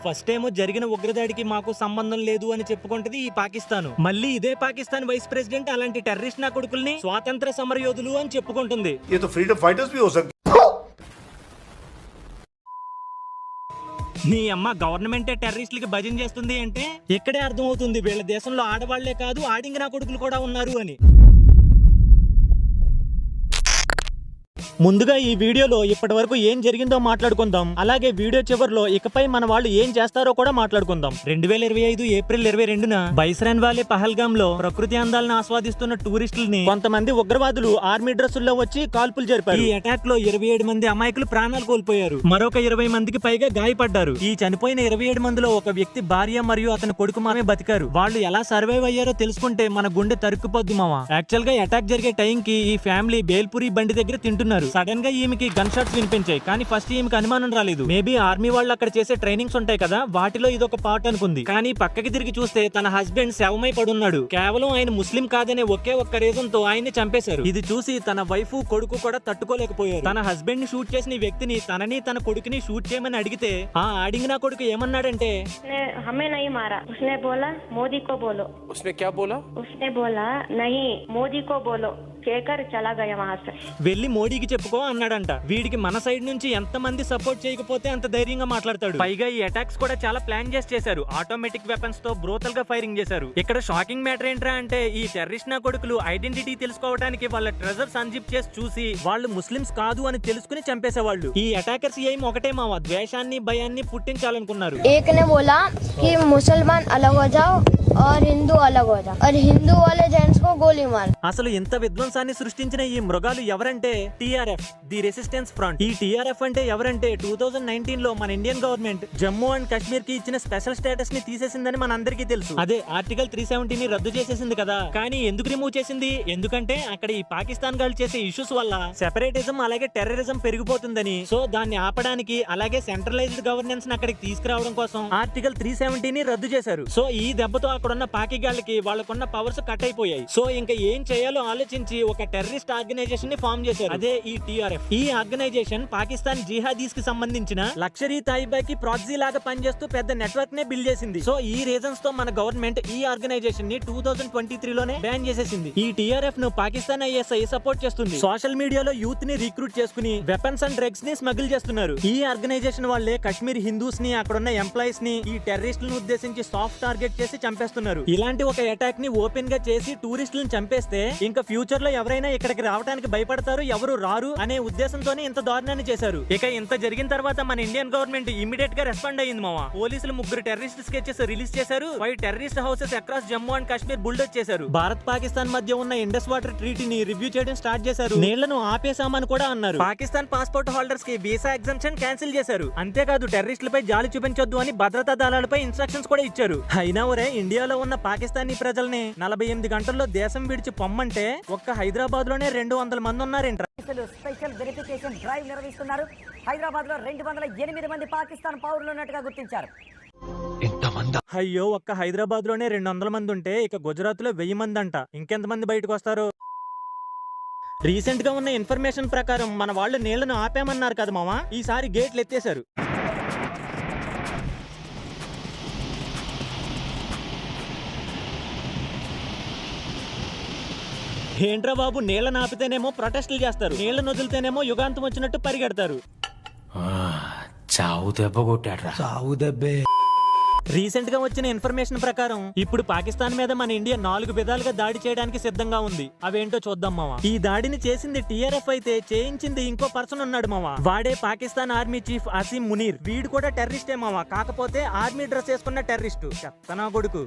First ఏమో జరిగిన ఉగ్రదాడికి మాకు సంబంధం లేదు అని చెప్పుకుంటది ఈ పాకిస్తాన్. మళ్ళీ ఇదే పాకిస్తాన్ వైస్ ప్రెసిడెంట్ అలాంటి టెర్రరిస్ట్ నా కొడుకుల్ని స్వాతంత్ర సమరయోధులు అని చెప్పుకుంటుంది. నీ అమ్మ గవర్నమెంటే టెర్రరిస్టులకి భజన చేస్తుంది అంటే ఇక్కడే అర్థమవుతుంది వీళ్ళ దేశంలో ఆడవాళ్లే కాదు ఆడింగి నా కొడుకులు కూడా ఉన్నారు అని. ముందుగా ఈ వీడియోలో ఇప్పటి వరకు ఏం జరిగిందో మాట్లాడుకుందాం. అలాగే వీడియో చివరిలో ఇకపై మన వాళ్ళు ఏం చేస్తారో కూడా మాట్లాడుకుందాం. 2025 ఏప్రిల్ 22న బైసరాన్ వ్యాలీ పహల్గామ్ లో ప్రకృతి అందాలను ఆస్వాదిస్తున్న టూరిస్టులని కొంతమంది ఉగ్రవాదులు ఆర్మీ డ్రెస్సుల్లో వచ్చి కాల్పులు జరిపారు. ఈ అటాక్ లో 27 మంది అమాయకులు ప్రాణాలు కోల్పోయారు. మరొక 20 మందికి పైగా గాయపడ్డారు. ఈ చనిపోయిన 27 మందిలో ఒక వ్యక్తి భార్య మరియు అతని కొడుకు మామే బతికారు. వాళ్ళు ఎలా సర్వైవ్ అయ్యారో తెలుసుకుంటే మన గుండె తరుక్కుపోద్ది మావా. యాక్చువల్ గా అటాక్ జరిగే టైం కి ఈ ఫ్యామిలీ బేల్పూరి బండి దగ్గర తింటున్నారు. సడన్ గా ఈమెకి గన్ షాట్స్ వినిపించాయి. కానీ ఫస్ట్ ఈమెకి అనుమానం రాలేదు. మేబీ ఆర్మీ వాళ్ళు అక్కడ చేసే ట్రైనింగ్స్ ఉంటాయి కదా వాటిలో ఇదొక పార్ట్ అనుకుంది. కానీ పక్కకి తిరిగి చూస్తే తన హస్బెండ్ శవమై పడున్నాడు. కేవలం ఆయన ముస్లిం కాదనే ఒకే ఒక్క రీజన్ తో ఆయన్ని చంపేశారు. ఇది చూసి తన వైఫ్ కొడుకు కూడా తట్టుకోలేకపోయారు. తన హస్బెండ్ ని షూట్ చేసిన వ్యక్తిని తనని తన కొడుకుని షూట్ చేయమని అడిగితే ఆ ఆడింగ్ నా కొడుకు ఏమన్నాడంటే हमें नहीं मारा उसने बोला मोदी को बोलो. उसने क्या बोला? उसने बोला नहीं मोदी को बोलो కేకర్ చలా గయా వహా సే. వెళ్ళి మోడీకి చెప్పుకో అన్నాడంట. వీడికి మన సైడ్ నుంచి ఎంత మంది సపోర్ట్ చేయకపోతే అంత ధైర్యంగా మాట్లాడతాడు. పైగా ఈ అటాక్స్ కూడా చాలా ప్లాన్ చేశారు. ఆటోమేటిక్ వెపన్స్ తో బ్రూటల్ గా ఫైరింగ్ చేశారు. ఇక్కడ షాకింగ్ మ్యాటర్ ఏంట్రా అంటే ఈ టెర్రరిస్ట్ నా కొడుకులు ఐడెంటిటీ తెలుసుకోవడానికి వాళ్ళ ట్రెజర్స్ అన్జిప్ చేసి చూసి వాళ్ళు ముస్లిమ్స్ కాదు అని తెలుసుకుని చంపేసేవాళ్ళు. ఈ అటాకర్స్ ఏం ఒకటే మావా ద్వేషాన్ని భయాన్ని పుట్టించాలనుకున్నారు. ఏకనే బోలా కి ముసల్మాన్ అలగ్ హో జాओ और हिंदू अलग हो जाओ और हिंदू वाले जेंट्स को गोली मार. అసలు ఇంత విధ్వంసాన్ని సృష్టించిన ఈ మృగాలు ఎవరంటే టిఆర్ఎఫ్ ది రెసిస్టెన్స్ ఫ్రంట్. ఈ టిఆర్ఎఫ్ అంటే ఎవరంటే 2019 లో మన Indian government Jammu and Kashmir కి ఇచ్చిన స్పెషల్ స్టేటస్ ని తీసేసిందని మన అందరికీ తెలుసు. అదే ఆర్టికల్ 370 ని రద్దు చేసేసింది కదా. కానీ ఎందుకు రిమూవ్ చేసింది? ఎందుకంటే అక్కడ ఈ పాకిస్తాన్ గాళ్ళు చేసే ఇష్యూస్ వల్ల సెపరేటిజం అలాగే టెర్రరిజం పెరిగిపోతుందని. సో దాన్ని ఆపడానికి అలాగే సెంట్రలైజ్డ్ గవర్నెన్స్ ని అక్కడికి తీసుకురావడం కోసం ఆర్టికల్ 370 ని రద్దు చేశారు. సో ఈ దెబ్బతో అక్కడున్న పాకిగాళ్ళకి వాళ్ళకున్న పవర్స్ కట్ అయిపోయాయి. సో ఇంకా ఏం చేయాలో ఆలోచించి ఒక టెర్రరిస్ట్ ఆర్గనైజేషన్ ని ఫామ్ చేశారు. అదే ఈ టిఆర్ఎఫ్. ఈ ఆర్గనైజేషన్ పాకిస్తాన్ జిహాదీస్ కి సంబంధించిన లక్షరీ తాయిబా కి ప్రాక్సీ లాగా పనిచేస్తూ పెద్ద నెట్వర్క్ నే బిల్డ్ చేసింది. సో ఈ రీజన్స్ తో మన గవర్నమెంట్ ఈ ఆర్గనైజేషన్ ని 2023 లోనే బ్యాన్ చేసేసింది. ఈ టిఆర్ఎఫ్ ను పాకిస్తాన్ ఐఎస్ఐ సపోర్ట్ చేస్తుంది. సోషల్ మీడియాలో యూత్ ని రిక్రూట్ చేసుకుని వెపన్స్ అండ్ డ్రగ్స్ ని స్మగిల్ చేస్తున్నారు. ఈ ఆర్గనైజేషన్ వాళ్ళే కాశ్మీర్ హిందూస్ ని అక్కడున్న ఎంప్లాయీస్ ని ఈ టెర్రరిస్టులను ఉద్దేశించి సాఫ్ట్ టార్గెట్ చేసి చంపేస్తున్నారు. ఇలాంటి ఒక అటాక్ ని ఓపెన్ గా చేసి టూరిస్టులను చంపేస్తే ఇంకా ఫ్యూచర్ లో ఎవరైనా ఇక్కడికి రావడానికి భయపడతారు, ఎవరు రారు అనే ఉద్దేశంతోనే ఇంత దారుణాన్ని చేశారు. ఇక ఇంత జరిగిన తర్వాత మన ఇండియన్ గవర్నమెంట్ ఇమీడియట్ గా రెస్పాండ్ అయ్యింది మావా. పోలీసులు 3 టెర్రరిస్ట్ స్కెచెస్ రిలీజ్ చేశారు. 5 terrorist houses across Jammu and Kashmir bulldoze చేశారు. భారత్ పాకిస్తాన్ మధ్య ఉన్న ఇండస్ వాటర్ ట్రీటీని రివ్యూ చేయడం స్టార్ట్ చేశారు. నీళ్లను ఆపేసామని కూడా అన్నారు. పాకిస్తాన్ పాస్పోర్ట్ హోల్డర్స్ కి వీసా ఎగ్జంప్షన్ క్యాన్సిల్ చేశారు. అంతేకాదు టెర్రరిస్టులపై జాలి చూపించొద్దు అని భద్రతా దళాలపై ఇన్స్ట్రక్షన్స్ కూడా ఇచ్చారు. అయినా ఒరే ఇండియాలో ఉన్న పాకిస్తానీ ప్రజల్ని 48 గంటల్లో దేశం విడిచి పొమ్మంటే ఒక్క హైదరాబాద్ లోనే 200 మంది ఉన్నారేంట్రా. స్పెషల్ వెరిఫికేషన్ డ్రైవ్ నిర్వహిస్తున్నారు. హైదరాబాద్ లో 208 మంది పాకిస్తాన్ పౌరులు ఉన్నట్టుగా గుర్తించారు. అయ్యో ఒక్క హైదరాబాద్ లోనే 200 మంది ఉంటే ఇక గుజరాత్ లో 1000 మంది అంట. ఇంకెంత మంది బయటకు వస్తారు? రీసెంట్ గా ఉన్న ఇన్ఫర్మేషన్ ప్రకారం మన వాళ్ళు నీళ్లను ఆపామన్నారు కదా మామా. ఈసారి గేట్లు ఎత్తేశారు. ఏంట్రా బాబు నీళ్లను ఆపితేనేమో ప్రొటెస్టులు చేస్తారు, నీళ్లను వదిలితేనేమో యుగాంతం వచ్చినట్టు పరిగెడతారు. చావు దెబ్బ కొట్టాడ్రా. చావు దెబ్బే. రీసెంట్ గా వచ్చిన ఇన్ఫర్మేషన్ ప్రకారం ఇప్పుడు పాకిస్తాన్ మీద మన ఇండియా 4 విధాలుగా దాడి చేయడానికి సిద్ధంగా ఉంది. అవేంటో చూద్దాం మావా. ఈ దాడిని చేసింది టిఆర్ఎఫ్ అయితే చేయించింది ఇంకో పర్సన్ ఉన్నాడు మావా. వాడే పాకిస్తాన్ ఆర్మీ చీఫ్ అసీం మునీర్. వీడు కూడా టెర్రరిస్టే మావా, కాకపోతే ఆర్మీ డ్రెస్ వేసుకున్న టెర్రరిస్ట్. చెత్తనా కొడుకు.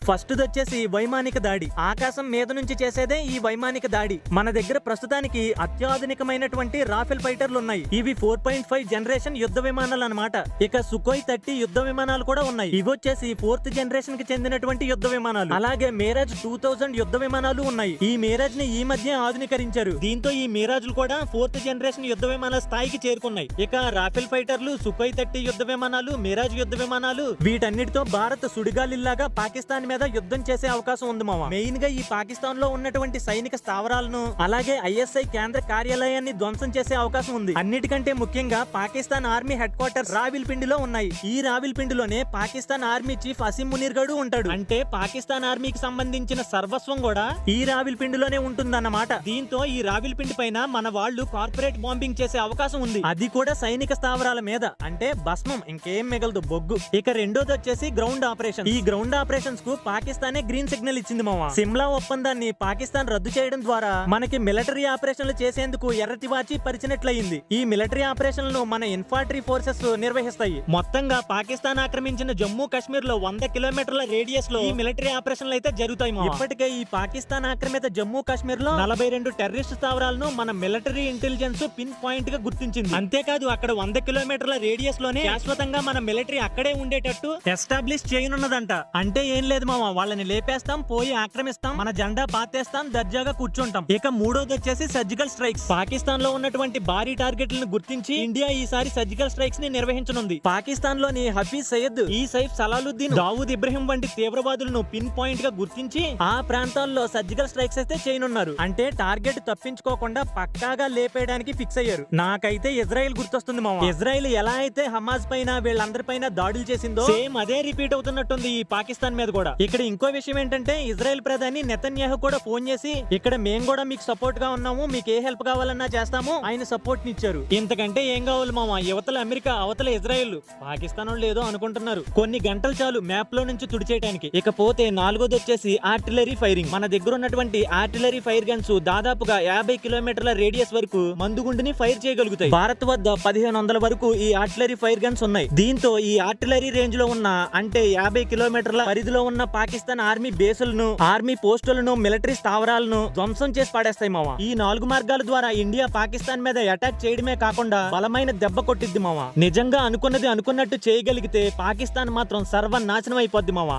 ఫస్ట్ వచ్చేసి వైమానిక దాడి. ఆకాశం మీద నుంచి చేసేదే ఈ వైమానిక దాడి. మన దగ్గర ప్రస్తుతానికి అత్యాధునికమైనటువంటి రాఫెల్ ఫైటర్లు ఉన్నాయి. ఇవి 4.5 జనరేషన్ యుద్ధ విమానాలు అన్నమాట. ఇక సుఖోయ్ 30 యుద్ధ విమానాలు కూడా ఉన్నాయి. ఇవి వచ్చేసి 4th జనరేషన్ కి చెందినటువంటి యుద్ధ విమానాలు. అలాగే మేరాజ్ 2000 యుద్ధ విమానాలు ఉన్నాయి. ఈ మేరాజ్ ని ఈ మధ్య ఆధునీకరించారు. దీంతో ఈ మేరాజ్లు కూడా 4th జనరేషన్ యుద్ధ విమానాల స్థాయికి చేరుకున్నాయి. ఇక రాఫెల్ ఫైటర్లు, సుఖోయ్ 30 యుద్ధ విమానాలు, మేరాజ్ యుద్ధ విమానాలు వీటన్నిటితో భారత్ సుడిగాలిల్లాగా పాకిస్తాన్ మీద యుద్ధం చేసే అవకాశం ఉంది మామ. మెయిన్ గా ఈ పాకిస్తాన్ లో ఉన్నటువంటి సైనిక స్థావరాలను అలాగే ఐఎస్ఐ కేంద్ర కార్యాలయాన్ని ధ్వంసం చేసే అవకాశం ఉంది. అన్నిటికంటే ముఖ్యంగా పాకిస్తాన్ ఆర్మీ హెడ్ క్వార్టర్స్ రావిల్పిండిలో ఉన్నాయి. ఈ రావిల్పిండిలోనే పాకిస్తాన్ ఆర్మీ చీఫ్ అసీం మునీర్ గడు ఉంటాడు. అంటే పాకిస్తాన్ ఆర్మీకి సంబంధించిన సర్వస్వం కూడా ఈ రావిల్పిండిలోనే ఉంటుందన్నమాట. దీంతో ఈ రావిల్పిండి పైన మన వాళ్ళు కార్పొరేట్ బాంబింగ్ చేసే అవకాశం ఉంది. అది కూడా సైనిక స్థావరాల మీద. అంటే భస్మం, ఇంకేం మిగలదు, బొగ్గు. ఇక రెండోది వచ్చేసి గ్రౌండ్ ఆపరేషన్. ఈ గ్రౌండ్ ఆపరేషన్స్ కు పాకిస్తానే గ్రీన్ సిగ్నల్ ఇచ్చింది మామ. సిమ్లా ఒప్పందాన్ని పాకిస్తాన్ రద్దు చేయడం ద్వారా మనకి మిలిటరీ ఆపరేషన్లు చేసేందుకు ఎర్రతివాచి పరిచినట్లయింది. ఈ మిలిటరీ ఆపరేషన్లను మన ఇన్ఫాంట్రీ ఫోర్సెస్ నిర్వహిస్తాయి. మొత్తంగా పాకిస్తాన్ ఆక్రమించిన జమ్మూ కాశ్మీర్ లో 100 కిలోమీటర్ల రేడియస్ లో ఈ మిలిటరీ ఆపరేషన్లు అయితే జరుగుతాయి మామ. ఇప్పటికే ఈ పాకిస్తాన్ ఆక్రమిత జమ్మూ కాశ్మీర్ లో 42 టెర్రరిస్ట్ స్థావరాలను మన మిలిటరీ ఇంటెలిజెన్స్ పిన్ పాయింట్ గా గుర్తించింది. అంతేకాదు అక్కడ 100 కిలోమీటర్ల రేడియస్ లోనే శాశ్వతంగా మన మిలిటరీ అక్కడే ఉండేటట్టు ఎస్టాబ్లిష్ చేయనున్నదంట. అంటే ఏం లేదు మామ, వాళ్ళని లేపేస్తాం, పోయి ఆక్రమిస్తాం, మన జెండా పాతేస్తాం, దర్జాగా కూర్చుంటాం. ఇక మూడోది వచ్చేసి సర్జికల్ స్ట్రైక్స్. పాకిస్తాన్ లో ఉన్నటువంటి భారీ టార్గెట్లను గుర్తించి ఇండియా ఈసారి సర్జికల్ స్ట్రైక్స్ ని నిర్వహించనుంది. పాకిస్తాన్ లోని హఫీజ్ సయ్యద్, ఈ సైఫ్ సలాలుద్దీన్, దావూద్ ఇబ్రహీం వంటి తీవ్రవాదులను పిన్ పాయింట్ గా గుర్తించి ఆ ప్రాంతాల్లో సర్జికల్ స్ట్రైక్స్ అయితే చేయనున్నారు. అంటే టార్గెట్ తప్పించుకోకుండా పక్కాగా లేపేయడానికి ఫిక్స్ అయ్యారు. నాకైతే ఇజ్రాయెల్ గుర్తొస్తుంది మామ. ఇజ్రాయెల్ ఎలా అయితే హమాజ్ పైన వీళ్ళందరిపైన దాడులు చేసిందో సేమ్ అదే రిపీట్ అవుతున్నట్టుంది ఈ పాకిస్తాన్ మీద కూడా. ఇక్కడ ఇంకో విషయం ఏంటంటే ఇజ్రాయెల్ ప్రధాని నెతన్యాహు కూడా ఫోన్ చేసి ఇక్కడ మేము కూడా మీకు సపోర్ట్ గా ఉన్నాము, మీకు ఏ హెల్ప్ కావాలన్నా చేస్తాము, ఆయన సపోర్ట్ నిచ్చారు. ఇంతకంటే ఏం కావాలి మామ? యువతల అమెరికా, అవతల ఇజ్రాయెల్. పాకిస్తాన్ వాళ్ళు ఏదో అనుకుంటున్నారు. కొన్ని గంటలు చాలు మ్యాప్ లో నుంచి తుడిచేయడానికి. ఇకపోతే నాలుగోది వచ్చేసి ఆర్టిలరీ ఫైరింగ్. మన దగ్గర ఉన్నటువంటి ఆర్టిలరీ ఫైర్ గన్స్ దాదాపుగా 50 కిలోమీటర్ల రేడియస్ వరకు మందుగుండుని ఫైర్ చేయగలుగుతాయి. భారత్ వద్ద 1500 వరకు ఈ ఆర్టిలరీ ఫైర్ గన్స్ ఉన్నాయి. దీంతో ఈ ఆర్టిలరీ రేంజ్ లో ఉన్న అంటే 50 కిలోమీటర్ల పరిధిలో ఉన్న పాకిస్తాన్ ఆర్మీ బేసులను, ఆర్మీ పోస్టులను, మిలిటరీ స్థావరాలను ధ్వంసం చేసి పడేస్తాయి మామ. ఈ 4 మార్గాల ద్వారా ఇండియా పాకిస్తాన్ మీద అటాక్ చేయడమే కాకుండా బలమైన దెబ్బ కొట్టిద్ది మామ. నిజంగా అనుకున్నది అనుకున్నట్టు చేయగలిగితే పాకిస్తాన్ మాత్రం సర్వనాశనం అయిపోద్ది మామ.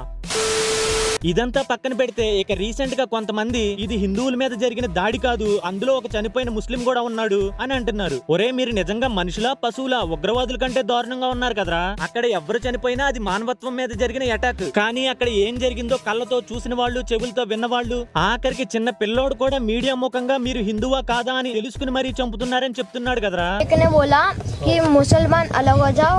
ఇదంతా పక్కన పెడితే ఇక రీసెంట్ గా కొంతమంది ఇది హిందువుల మీద జరిగిన దాడి కాదు, అందులో ఒక చనిపోయిన ముస్లిం కూడా ఉన్నాడు అని అంటున్నారు. ఒరే మీరు నిజంగా మనుషులా పశువులా? ఉగ్రవాదుల కంటే దారుణంగా ఉన్నారు కదరా. అక్కడ ఎవరు చనిపోయినా అది మానవత్వం మీద జరిగిన అటాక్. కానీ అక్కడ ఏం జరిగిందో కళ్ళతో చూసిన వాళ్ళు, చెవులతో విన్నవాళ్ళు, ఆఖరికి చిన్న పిల్లోడు కూడా మీడియా ముఖంగా మీరు హిందువా కాదా అని తెలుసుకుని మరీ చంపుతున్నారని చెప్తున్నాడు కదరా. बोला कि मुसलमान अलग हो जाओ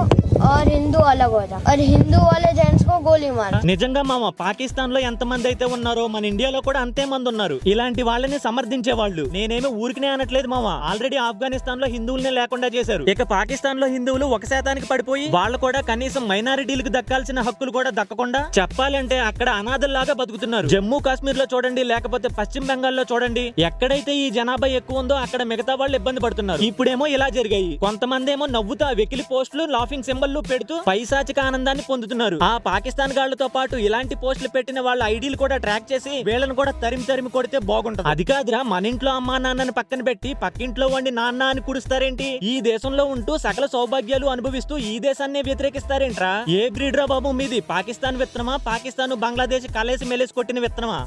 और हिंदू अलग हो जाओ और हिंदू वाले जेंट्स को गोली मारो. నిజంగా మామ పాకిస్తాన్ లో ఎంత మంది అయితే ఉన్నారో మన ఇండియాలో కూడా అంతే మంది ఉన్నారు ఇలాంటి వాళ్ళని సమర్థించే వాళ్ళు. నేనేమో ఊరికనే అనట్లేదు మామ. ఆల్రెడీ ఆఫ్ఘనిస్తాన్ లో హిందువులనే లేకుండా చేశారు. ఇక పాకిస్తాన్ లో హిందువులు 1% పడిపోయి వాళ్ళు కూడా కనీసం మైనారిటీలకు దక్కాల్సిన హక్కులు కూడా దక్కకుండా చెప్పాలంటే అక్కడ అనాథల్లాగా బతుకుతున్నారు. జమ్మూ కాశ్మీర్ లో చూడండి, లేకపోతే పశ్చిమ బెంగాల్ లో చూడండి, ఎక్కడైతే ఈ జనాభా ఎక్కువ ఉందో అక్కడ మిగతా వాళ్ళు ఇబ్బంది పడుతున్నారు. ఇప్పుడేమో ఇలా జరిగాయి. కొంతమంది ఏమో నవ్వుతా వెకిలి పోస్టులు, లాఫింగ్ సింబల్ పెడుతూ పైశాచిక ఆనందాన్ని పొందుతున్నారు. ఆ పాకిస్తాన్ గాళ్లతో పాటు ఇలాంటి పోస్టులు పెట్టిన వాళ్ళ ఐడీలు కూడా ట్రాక్ చేసి వీళ్ళని కూడా తరిమి కొడితే బాగుంటది. అది కాదురా, మన ఇంట్లో అమ్మా నాన్నని పక్కన పెట్టి పక్కింట్లో వండి నాన్న అని కుడుస్తారేంటి? ఈ దేశంలో ఉంటూ సకల సౌభాగ్యాలు అనుభవిస్తూ ఈ దేశాన్ని వ్యతిరేకిస్తారేంట్రా? ఏ బ్రీడ్ రా బాబు మీది? పాకిస్తాన్ విత్తనమా? పాకిస్తాన్ బంగ్లాదేశ్ కలేసి మెలేసి కొట్టిన విత్తనమా?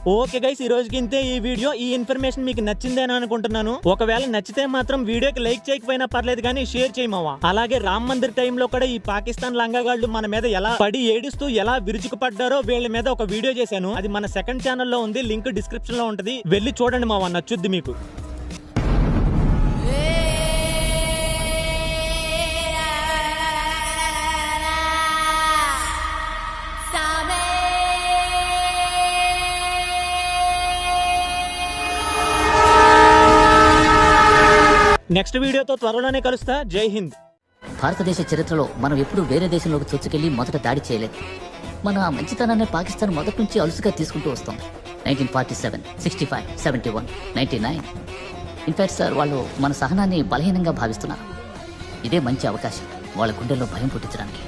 ఓకే గైస్, ఈ రోజుకి ఇంతే ఈ వీడియో. ఈ ఇన్ఫర్మేషన్ మీకు నచ్చిందని అనుకుంటున్నాను. ఒకవేళ నచ్చితే మాత్రం వీడియోకి లైక్ చేయకపోయినా పర్లేదు కానీ షేర్ చేయమావా. అలాగే రామ్ మందిర్ టైంలో కూడా ఈ పాకిస్తాన్ లంగాగాళ్ళు మన మీద ఎలా పడి ఏడుస్తూ ఎలా విరుచుకుపడ్డారో వీళ్ళ మీద ఒక వీడియో చేశాను. అది మన సెకండ్ ఛానల్లో ఉంది, లింక్ డిస్క్రిప్షన్ లో ఉంటది, వెళ్ళి చూడండి మావా, నచ్చుద్ది మీకు. నెక్స్ట్ వీడియోతో త్వరలోనే కలుస్తా. జై హింద్. భారతదేశ చరిత్రలో మనం ఎప్పుడూ వేరే దేశంలోకి చొచ్చుకెళ్లి మొదట దాడి చేయలేదు. మన మంచితనాన్ని పాకిస్తాన్ మొదటి నుంచి అలుసుగా తీసుకుంటూ వస్తోంది. 1947, 65, 71, 99. ఇన్ఫాక్ట్ సార్, వాళ్ళు మన సహనాన్ని బలహీనంగా భావిస్తున్నారు. ఇదే మంచి అవకాశం వాళ్ళ గుండెల్లో భయం పుట్టించడానికి.